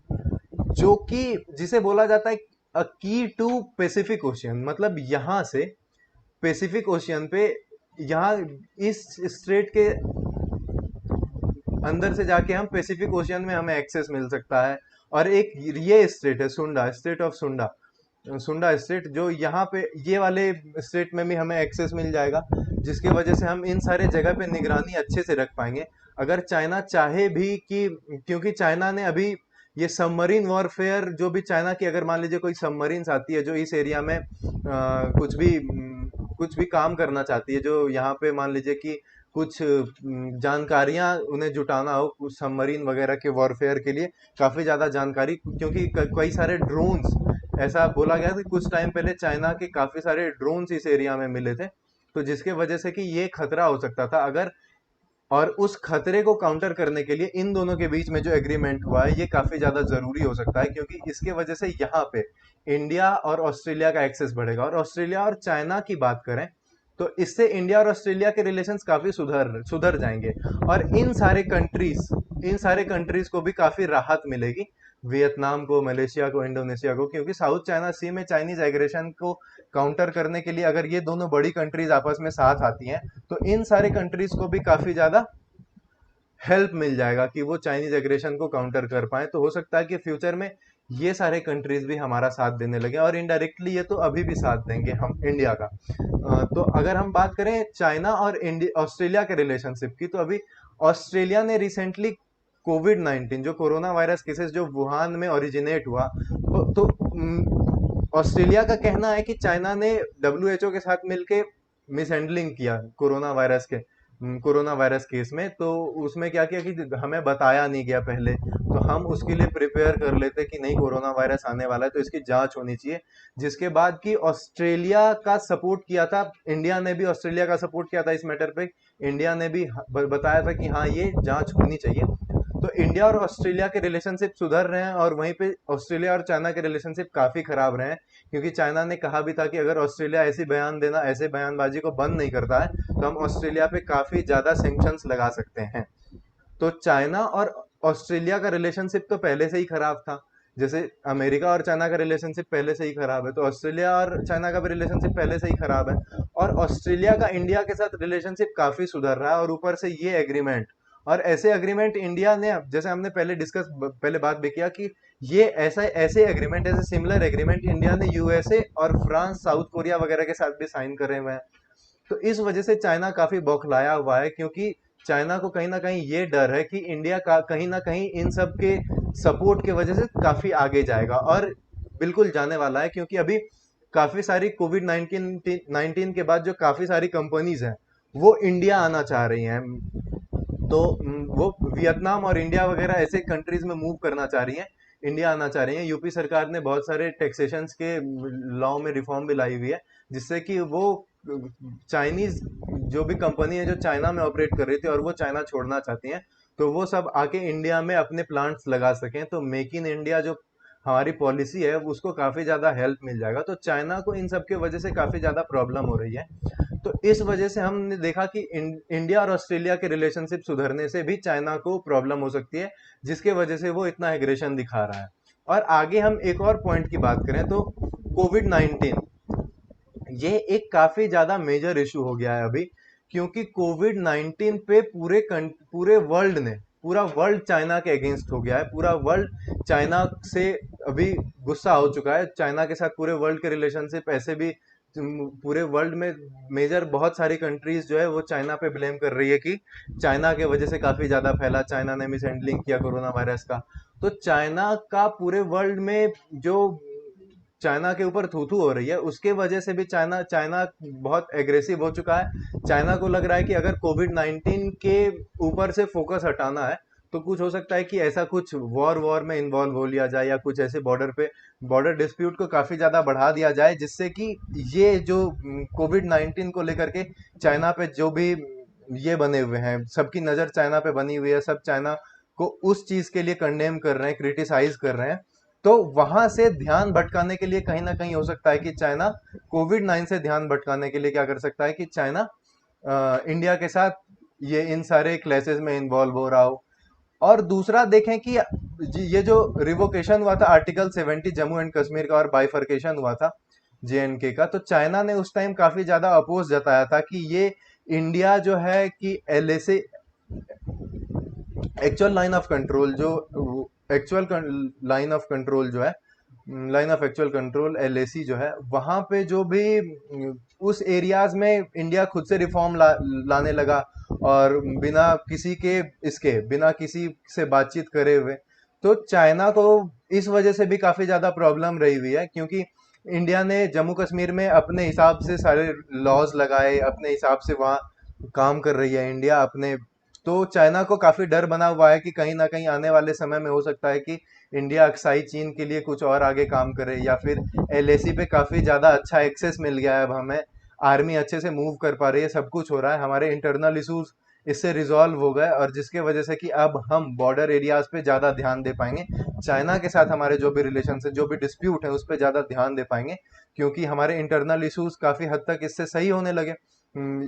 जो कि जिसे बोला जाता है की टू पैसिफिक ओशियन, मतलब यहाँ से पैसिफिक ओशियन पे, यहाँ इस स्ट्रेट के अंदर से जाके हम पैसिफिक ओशियन में हमें एक्सेस मिल सकता है। और एक ये स्ट्रेट है सुंडा, स्ट्रेट ऑफ सुंडा, सुंडा स्ट्रेट, जो यहाँ पे ये वाले स्ट्रेट में भी हमें एक्सेस मिल जाएगा, जिसकी वजह से हम इन सारे जगह पे निगरानी अच्छे से रख पाएंगे। अगर चाइना चाहे भी कि, क्योंकि चाइना ने अभी ये सबमरीन वॉरफेयर, जो भी चाइना की अगर मान लीजिए कोई सबमरीन्स आती है जो इस एरिया में कुछ भी काम करना चाहती है, जो यहाँ पे मान लीजिए कि कुछ जानकारियां उन्हें जुटाना हो कुछ सबमरीन वगैरह के वॉरफेयर के लिए, काफी ज्यादा जानकारी, क्योंकि कई सारे ड्रोन्स, ऐसा बोला गया था कि कुछ टाइम पहले चाइना के काफी सारे ड्रोन्स इस एरिया में मिले थे, तो जिसके वजह से कि ये खतरा हो सकता था अगर, और उस खतरे को काउंटर करने के लिए इन दोनों के बीच में जो एग्रीमेंट हुआ है ये काफी ज्यादा जरूरी हो सकता है, क्योंकि इसके वजह से यहाँ पे इंडिया और ऑस्ट्रेलिया का एक्सेस बढ़ेगा। और ऑस्ट्रेलिया और चाइना की बात करें तो इससे इंडिया और ऑस्ट्रेलिया के रिलेशंस काफी सुधर सुधर जाएंगे, और इन सारे कंट्रीज को भी काफी राहत मिलेगी, वियतनाम को, मलेशिया को, इंडोनेशिया को, क्योंकि साउथ चाइना सी में चाइनीज एग्रेशन को काउंटर करने के लिए अगर ये दोनों बड़ी कंट्रीज आपस में साथ आती हैं तो इन सारे कंट्रीज को भी काफी ज्यादा हेल्प मिल जाएगा कि वो चाइनीज एग्रेशन को काउंटर कर पाए। तो हो सकता है कि फ्यूचर में ये सारे कंट्रीज भी हमारा साथ देने लगे, और इनडायरेक्टली ये तो अभी भी साथ देंगे हम इंडिया का। तो अगर हम बात करें चाइना और ऑस्ट्रेलिया के रिलेशनशिप की, तो अभी ऑस्ट्रेलिया ने रिसेंटली कोविड-19 जो कोरोना वायरस केसेस जो वुहान में ओरिजिनेट हुआ, तो ऑस्ट्रेलिया का कहना है कि चाइना ने डब्ल्यूएचओ के साथ मिलके मिसहैंडलिंग किया कोरोना वायरस केस में। तो उसमें क्या किया कि हमें बताया नहीं गया पहले, तो हम उसके लिए प्रिपेयर कर लेते कि नहीं कोरोना वायरस आने वाला है तो इसकी जांच होनी चाहिए। जिसके बाद कि ऑस्ट्रेलिया का सपोर्ट किया था, इंडिया ने भी ऑस्ट्रेलिया का सपोर्ट किया था इस मैटर पे, इंडिया ने भी बताया था कि हाँ ये जांच होनी चाहिए। तो इंडिया और ऑस्ट्रेलिया के रिलेशनशिप सुधर रहे हैं, और वहीं पे ऑस्ट्रेलिया और चाइना के रिलेशनशिप काफी खराब रहे हैं, क्योंकि चाइना ने कहा भी था कि अगर ऑस्ट्रेलिया ऐसे बयानबाजी को बंद नहीं करता है तो हम ऑस्ट्रेलिया पे काफी ज्यादा सैंक्शंस लगा सकते हैं। तो चाइना और ऑस्ट्रेलिया का रिलेशनशिप तो पहले से ही खराब था, जैसे अमेरिका और चाइना का रिलेशनशिप पहले से ही खराब है, तो ऑस्ट्रेलिया और चाइना का भी रिलेशनशिप पहले से ही खराब है। और ऑस्ट्रेलिया का इंडिया के साथ रिलेशनशिप काफी सुधर रहा है, और ऊपर से ये एग्रीमेंट, और ऐसे एग्रीमेंट इंडिया ने, जैसे हमने पहले बात भी किया कि ये ऐसे एग्रीमेंट, ऐसे सिमिलर एग्रीमेंट इंडिया ने यूएसए और फ्रांस, साउथ कोरिया वगैरह के साथ भी साइन करे हुए हैं। तो इस वजह से चाइना काफी बौखलाया हुआ है, क्योंकि चाइना को कहीं ना कहीं ये डर है कि इंडिया का कहीं ना कहीं इन सब के सपोर्ट की वजह से काफी आगे जाएगा, और बिल्कुल जाने वाला है, क्योंकि अभी काफी सारी कोविड-19 के बाद जो काफी सारी कंपनीज हैं वो इंडिया आना चाह रही हैं। तो वो वियतनाम और इंडिया वगैरह ऐसे कंट्रीज में मूव करना चाह रही हैं, इंडिया आना चाह रही हैं। यूपी सरकार ने बहुत सारे टैक्सेशन के लॉ में रिफॉर्म भी लाई हुई है, जिससे कि वो चाइनीज जो भी कंपनी है जो चाइना में ऑपरेट कर रही थी और वो चाइना छोड़ना चाहती हैं, तो वो सब आके इंडिया में अपने प्लांट्स लगा सकें। तो मेक इन इंडिया जो हमारी पॉलिसी है उसको काफी ज्यादा हेल्प मिल जाएगा। तो चाइना को इन सब की वजह से काफी ज्यादा प्रॉब्लम हो रही है। तो इस वजह से हमने देखा कि इंडिया और ऑस्ट्रेलिया के रिलेशनशिप सुधरने से भी चाइना को प्रॉब्लम हो सकती है, जिसके वजह से वो इतना एग्रेशन दिखा रहा है। और आगे हम एक और पॉइंट की बात करें तो कोविड-19 ये एक काफी ज्यादा मेजर इशू हो गया है अभी, क्योंकि कोविड-19 पे पूरा वर्ल्ड चाइना के अगेंस्ट हो गया है। पूरा वर्ल्ड चाइना से अभी गुस्सा हो चुका है। चाइना के साथ पूरे वर्ल्ड के रिलेशनशिप ऐसे भी, पूरे वर्ल्ड में मेजर बहुत सारी कंट्रीज जो है वो चाइना पे ब्लेम कर रही है कि चाइना के वजह से काफी ज्यादा फैला, चाइना ने मिस हैंडलिंग किया कोरोना वायरस का। तो चाइना का पूरे वर्ल्ड में जो चाइना के ऊपर थू थू हो रही है, उसके वजह से भी चाइना चाइना बहुत एग्रेसिव हो चुका है। चाइना को लग रहा है कि अगर कोविड 19 के ऊपर से फोकस हटाना है तो कुछ हो सकता है कि ऐसा कुछ वॉर वॉर में इन्वॉल्व हो लिया जाए, या कुछ ऐसे बॉर्डर पे बॉर्डर डिस्प्यूट को काफी ज्यादा बढ़ा दिया जाए, जिससे कि ये जो कोविड 19 को लेकर के चाइना पे जो भी ये बने हुए हैं, सबकी नजर चाइना पे बनी हुई है, सब चाइना को उस चीज के लिए कंडेम कर रहे हैं, क्रिटिसाइज कर रहे हैं। तो वहां से ध्यान भटकाने के लिए कहीं ना कहीं हो सकता है कि चाइना कोविड 9 से ध्यान भटकाने के लिए क्या कर सकता है कि चाइना इंडिया के साथ ये इन सारे क्लैशेस में इन्वॉल्व हो रहा हो। और दूसरा देखें कि ये जो रिवोकेशन हुआ था आर्टिकल 70 जम्मू एंड कश्मीर का, और बाइफर्केशन हुआ था JNK का, तो चाइना ने उस टाइम काफी ज्यादा अपोज जताया था कि ये इंडिया जो है कि LAC actual line of control जो एक्चुअल लाइन ऑफ कंट्रोल जो है, line of actual control LAC जो है, वहां पे जो भी उस एरियाज में इंडिया खुद से रिफॉर्म लाने लगा, और बिना किसी से बातचीत करे हुए। तो चाइना को इस वजह से भी काफी ज्यादा प्रॉब्लम रही हुई है, क्योंकि इंडिया ने जम्मू कश्मीर में अपने हिसाब से सारे लॉज लगाए, अपने हिसाब से वहाँ काम कर रही है इंडिया अपने। तो चाइना को काफी डर बना हुआ है कि कहीं ना कहीं आने वाले समय में हो सकता है कि इंडिया अक्साई चीन के लिए कुछ और आगे काम करे, या फिर LAC पे काफी ज्यादा अच्छा एक्सेस मिल गया है अब हमें, आर्मी अच्छे से मूव कर पा रही है, सब कुछ हो रहा है, हमारे इंटरनल इश्यूज इससे रिजॉल्व हो गए, और जिसके वजह से कि अब हम बॉर्डर एरियाज पे ज्यादा ध्यान दे पाएंगे, चाइना के साथ हमारे जो भी रिलेशन है, जो भी डिस्प्यूट है, उस पर ज्यादा ध्यान दे पाएंगे, क्योंकि हमारे इंटरनल इश्यूज काफी हद तक इससे सही होने लगे,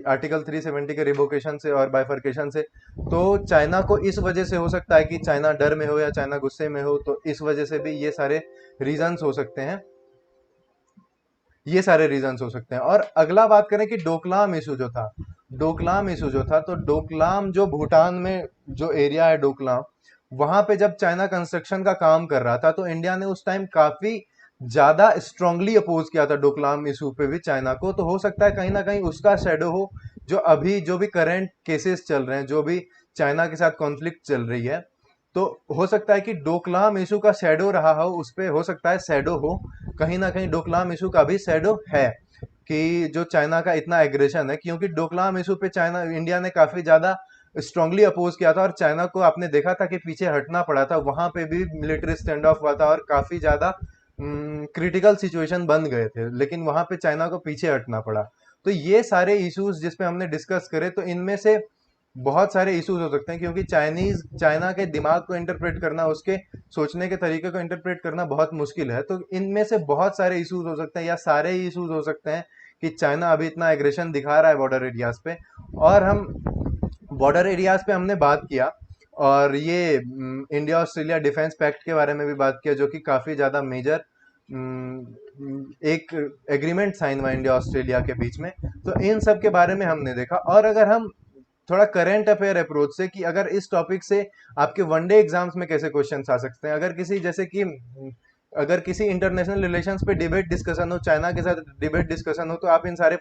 आर्टिकल 370 के रिवोकेशन से और बाइफर्केशन से। तो चाइना को इस वजह से हो सकता है कि चाइना डर में हो या चाइना गुस्से में हो, तो इस वजह से भी ये सारे रीजंस हो सकते हैं, ये सारे रीजंस हो सकते हैं। और अगला बात करें कि डोकलाम इशू जो था, डोकलाम इशू जो था, तो डोकलाम जो भूटान में जो एरिया है डोकलाम, वहां पे जब चाइना कंस्ट्रक्शन का काम कर रहा था, तो इंडिया ने उस टाइम काफी ज्यादा स्ट्रांगली अपोज किया था डोकलाम इशू पे भी चाइना को। तो हो सकता है कहीं ना कहीं उसका शेडो हो, जो अभी जो भी करंट केसेस चल रहे हैं, जो भी चाइना के साथ कॉन्फ्लिक्ट चल रही है, तो हो सकता है कि डोकलाम इशू का शैडो रहा हो, उस पे हो सकता है शैडो हो, कहीं ना कहीं डोकलाम इशू का भी शैडो है, कि जो चाइना का इतना एग्रेशन है, क्योंकि डोकलाम इशू पे चाइना इंडिया ने काफी ज्यादा स्ट्रांगली अपोज किया था, और चाइना को आपने देखा था कि पीछे हटना पड़ा था, वहां पे भी मिलिट्री स्टैंड ऑफ हुआ था, और काफी ज्यादा क्रिटिकल सिचुएशन बन गए थे, लेकिन वहां पे चाइना को पीछे हटना पड़ा। तो ये सारे इश्यूज जिसपे हमने डिस्कस करे, तो इनमें से बहुत सारे इश्यूज हो सकते हैं, क्योंकि चाइना के दिमाग को इंटरप्रेट करना, उसके सोचने के तरीके को इंटरप्रेट करना बहुत मुश्किल है। तो इनमें से बहुत सारे इश्यूज हो सकते हैं, या सारे ही इश्यूज हो सकते हैं कि चाइना अभी इतना एग्रेशन दिखा रहा है बॉर्डर एरियाज पे। और हम बॉर्डर एरियाज पे हमने बात किया, और ये इंडिया ऑस्ट्रेलिया डिफेंस पैक्ट के बारे में भी बात किया, जो कि काफी ज्यादा मेजर एक एग्रीमेंट साइन हुआ इंडिया ऑस्ट्रेलिया के बीच में। तो इन सब के बारे में हमने देखा। और अगर हम थोड़ा करंट अफेयर अप्रोच से, कि अगर इस टॉपिक से आपके वनडे एग्जाम्स में कैसे क्वेश्चंस आ सकते हैं, अगर किसी जैसे कि अगर किसी इंटरनेशनल रिलेशंस पे डिबेट डिस्कशन हो, चाइना के साथ डिबेट डिस्कशन हो, तो आप इन सारे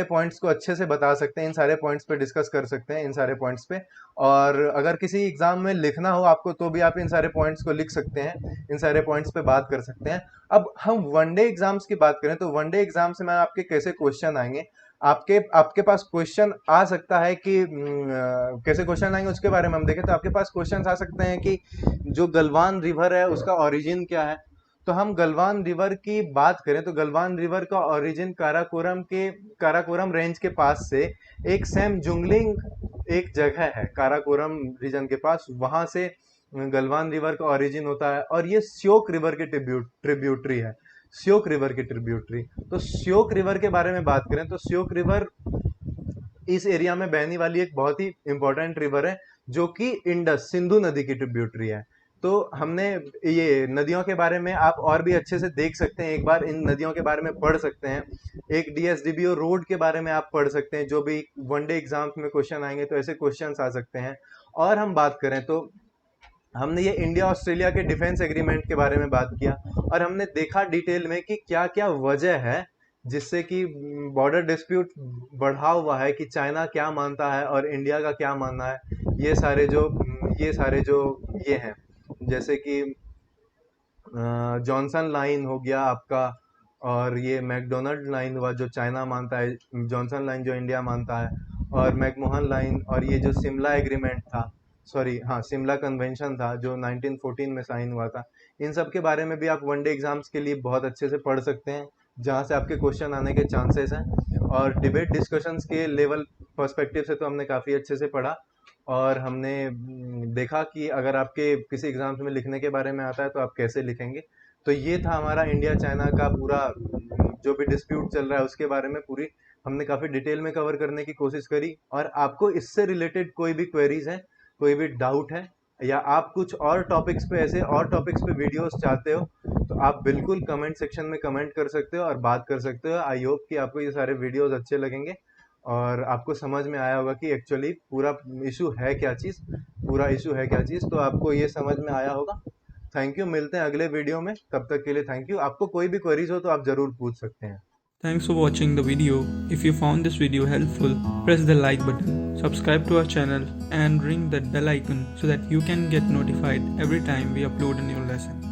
पॉइंट्स को अच्छे से बता सकते हैं, इन सारे पॉइंट्स पे डिस्कस कर सकते हैं, इन सारे पॉइंट्स पे। और अगर किसी एग्जाम में लिखना हो आपको, तो भी आप इन सारे पॉइंट्स को लिख सकते हैं, इन सारे पॉइंट्स पे बात कर सकते हैं। अब हम वनडे एग्जाम्स की बात करें, तो वनडे एग्जाम से मैं आपके कैसे क्वेश्चन आएंगे, आपके आपके पास क्वेश्चन आ सकता है कि कैसे क्वेश्चन आएंगे उसके बारे में हम देखें, तो आपके पास क्वेश्चन आ सकते हैं कि जो गलवान रिवर है उसका ओरिजिन क्या है। तो हम गलवान रिवर की बात करें, तो गलवान रिवर का ओरिजिन काराकोरम रेंज के पास से एक सैम जुंगलिंग एक जगह है काराकोरम रीजन के पास, वहां से गलवान रिवर का ओरिजिन होता है, और ये श्योक रिवर के ट्रिब्यूटरी है, श्योक रिवर की ट्रिब्यूटरी। तो श्योक रिवर के बारे में बात करें, तो श्योक रिवर इस एरिया में बहने वाली एक बहुत ही इंपॉर्टेंट रिवर है, जो कि इंडस सिंधु नदी की ट्रिब्यूटरी है। तो हमने ये नदियों के बारे में आप और भी अच्छे से देख सकते हैं, एक बार इन नदियों के बारे में पढ़ सकते हैं, एक DSDBO रोड के बारे में आप पढ़ सकते हैं, जो भी वनडे एग्जाम्स में क्वेश्चन आएंगे तो ऐसे क्वेश्चंस आ सकते हैं। और हम बात करें तो हमने ये इंडिया ऑस्ट्रेलिया के डिफेंस एग्रीमेंट के बारे में बात किया, और हमने देखा डिटेल में कि क्या क्या वजह है जिससे कि बॉर्डर डिस्प्यूट बढ़ा हुआ है, कि चाइना क्या मानता है और इंडिया का क्या मानना है। ये सारे जो ये हैं, जैसे कि जॉनसन लाइन हो गया आपका, और ये मैकडोनल्ड लाइन हुआ जो चाइना मानता है, जॉनसन लाइन जो इंडिया मानता है, और मैकमोहन लाइन, और ये जो शिमला एग्रीमेंट था, सॉरी हाँ शिमला कन्वेंशन था जो 1914 में साइन हुआ था, इन सब के बारे में भी आप वनडे एग्जाम्स के लिए बहुत अच्छे से पढ़ सकते हैं, जहाँ से आपके क्वेश्चन आने के चांसेस हैं। और डिबेट डिस्कशंस के लेवल पर्सपेक्टिव से तो हमने काफ़ी अच्छे से पढ़ा, और हमने देखा कि अगर आपके किसी एग्जाम्स में लिखने के बारे में आता है तो आप कैसे लिखेंगे। तो ये था हमारा इंडिया चाइना का पूरा जो भी डिस्प्यूट चल रहा है उसके बारे में पूरी हमने काफ़ी डिटेल में कवर करने की कोशिश करी। और आपको इससे रिलेटेड कोई भी क्वेरीज है, कोई भी डाउट है, या आप कुछ और टॉपिक्स पे ऐसे और टॉपिक्स पे वीडियोस चाहते हो, तो आप बिल्कुल कमेंट सेक्शन में कमेंट कर सकते हो और बात कर सकते हो। आई होप कि आपको ये सारे वीडियोस अच्छे लगेंगे और आपको समझ में आया होगा कि एक्चुअली पूरा इशू है क्या चीज़, पूरा इशू है क्या चीज़, तो आपको ये समझ में आया होगा। थैंक यू, मिलते हैं अगले वीडियो में, तब तक के लिए थैंक यू। आपको कोई भी क्वेरीज हो तो आप ज़रूर पूछ सकते हैं। Thanks for watching the video. If you found this video helpful, press the like button, subscribe to our channel and ring that bell icon so that you can get notified every time we upload a new lesson.